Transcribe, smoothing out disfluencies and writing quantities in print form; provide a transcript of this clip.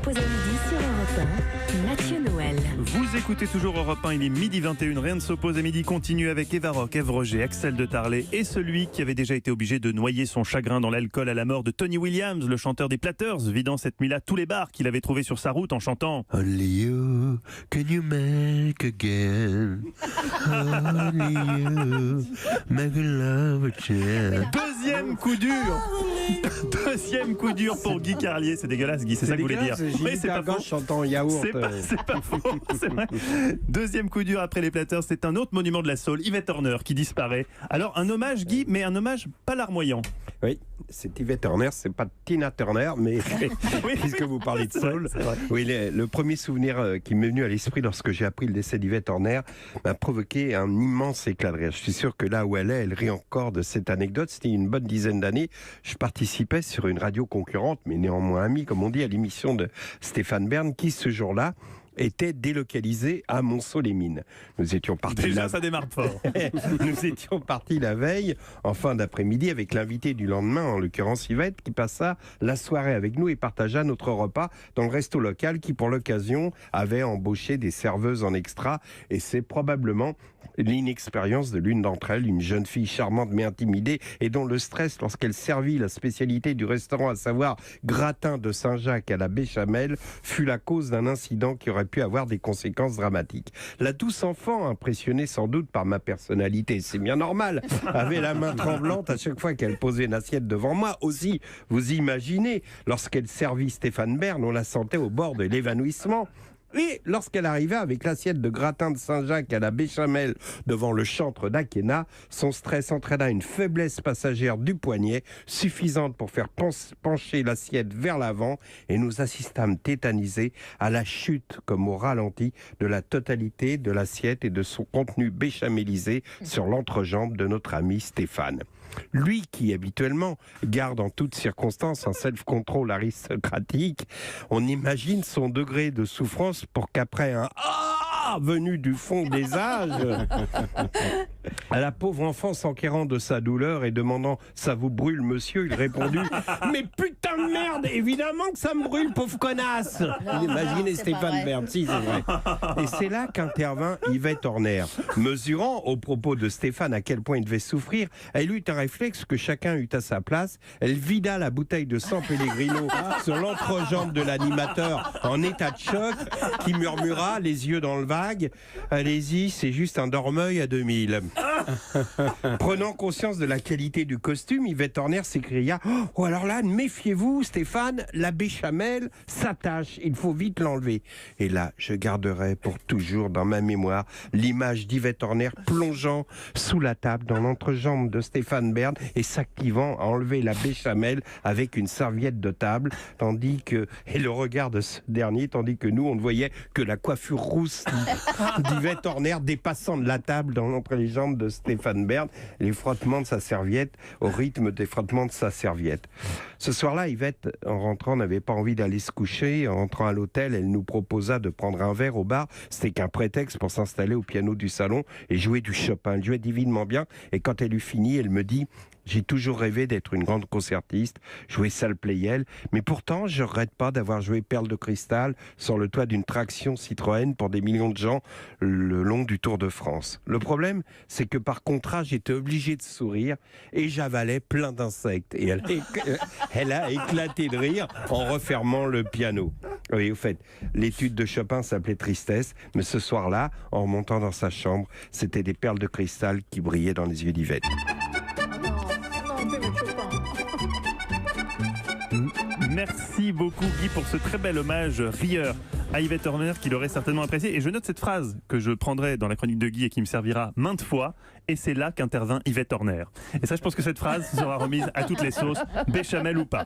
s'oppose à midi sur Europe 1, Mathieu Noël. Vous écoutez toujours Europe 1, il est midi 21, rien ne s'oppose à midi, continue avec Eva Rock, Ève Roger, Axel de Tarlet et celui qui avait déjà été obligé de noyer son chagrin dans l'alcool à la mort de Tony Williams, le chanteur des Platters, vidant cette nuit-là tous les bars qu'il avait trouvés sur sa route en chantant Only you can you make again. Only you make love again. Deuxième coup dur. Deuxième coup dur pour Guy Carlier. C'est dégueulasse, Guy, c'est ça que vous voulez dire. Oui, c'est pas faux. chantant yaourt. C'est pas faux, c'est vrai. Deuxième coup dur après les Platters, c'est un autre monument de la soul, Yvette Horner, qui disparaît. Alors un hommage, Guy, mais un hommage pas larmoyant. Oui, c'est Yvette Horner, c'est pas Tina Turner, mais puisque vous parlez de soul. Oui, le premier souvenir qui m'est venu à l'esprit lorsque j'ai appris le décès d'Yvette Horner m'a provoqué un immense éclat de rire. Je suis sûr que là où elle est, elle rit encore de cette anecdote. C'était une bonne dizaine d'années. Je participais sur une radio concurrente, mais néanmoins amie, comme on dit, à l'émission de Stéphane Bern, qui ce jour-là était délocalisé à Montceau-les-Mines. Nous étions partis Déjà, ça démarre fort. Nous étions partis la veille, en fin d'après-midi, avec l'invité du lendemain, en l'occurrence Yvette, qui passa la soirée avec nous et partagea notre repas dans le resto local qui, pour l'occasion, avait embauché des serveuses en extra. Et c'est probablement l'inexpérience de l'une d'entre elles, une jeune fille charmante mais intimidée, et dont le stress lorsqu'elle servit la spécialité du restaurant, à savoir gratin de Saint-Jacques à la béchamel, fut la cause d'un incident qui aurait pu avoir des conséquences dramatiques. La douce enfant, impressionnée sans doute par ma personnalité, c'est bien normal, avait la main tremblante à chaque fois qu'elle posait une assiette devant moi. Aussi, vous imaginez, lorsqu'elle servit Stéphane Bern, on la sentait au bord de l'évanouissement. Et lorsqu'elle arrivait avec l'assiette de gratin de Saint-Jacques à la béchamel devant le chantre d'Akhéna, son stress entraîna une faiblesse passagère du poignet suffisante pour faire pencher l'assiette vers l'avant, et nous assistâmes tétanisés à la chute comme au ralenti de la totalité de l'assiette et de son contenu béchamélisé sur l'entrejambe de notre ami Stéphane. Lui qui habituellement garde en toutes circonstances un self-control aristocratique, on imagine son degré de souffrance pour qu'après un « Ah !» venu du fond des âges, à la pauvre enfant s'enquérant de sa douleur et demandant « Ça vous brûle, monsieur ?» il répondit « Mais putain de merde, évidemment que ça me brûle, pauvre connasse !» Imaginez Stéphane Bern, si c'est vrai. Et c'est là qu'intervint Yvette Horner. Mesurant au propos de Stéphane à quel point il devait souffrir, elle eut un réflexe que chacun eut à sa place. Elle vida la bouteille de San Pellegrino sur l'entrejambe de l'animateur en état de choc, qui murmura, les yeux dans le vague, « Allez-y, c'est juste un dormeuil à 2000 ». Prenant conscience de la qualité du costume, Yvette Horner s'écria « Oh, alors là, méfiez-vous, Stéphane, la béchamel s'attache, il faut vite l'enlever. » Et là, je garderai pour toujours dans ma mémoire l'image d'Yvette Horner plongeant sous la table dans l'entrejambe de Stéphane Bern et s'activant à enlever la béchamel avec une serviette de table, et le regard de ce dernier, tandis que nous, on ne voyait que la coiffure rousse d'Yvette Horner dépassant de la table dans l'entrejambe de Stéphane Bern, les frottements de sa serviette au rythme des frottements de sa serviette. Ce soir-là, Yvette, en rentrant, n'avait pas envie d'aller se coucher. En rentrant à l'hôtel, elle nous proposa de prendre un verre au bar. C'était qu'un prétexte pour s'installer au piano du salon et jouer du Chopin. Elle jouait divinement bien, et quand elle eut fini, elle me dit « J'ai toujours rêvé d'être une grande concertiste, jouer Salle Pleyel, mais pourtant je regrette pas d'avoir joué Perle de cristal sur le toit d'une traction Citroën pour des millions de gens le long du Tour de France. Le problème, c'est que par contrat, j'étais obligé de sourire et j'avalais plein d'insectes. » Et elle a éclaté de rire en refermant le piano. Oui, au fait, l'étude de Chopin s'appelait Tristesse, mais ce soir-là, en remontant dans sa chambre, c'était des perles de cristal qui brillaient dans les yeux d'Yvette. Merci beaucoup Guy pour ce très bel hommage rieur à Yvette Horner qu'il aurait certainement apprécié. Et je note cette phrase que je prendrai dans la chronique de Guy et qui me servira maintes fois. Et c'est là qu'intervint Yvette Horner. Et ça, je pense que cette phrase sera remise à toutes les sauces, béchamel ou pas.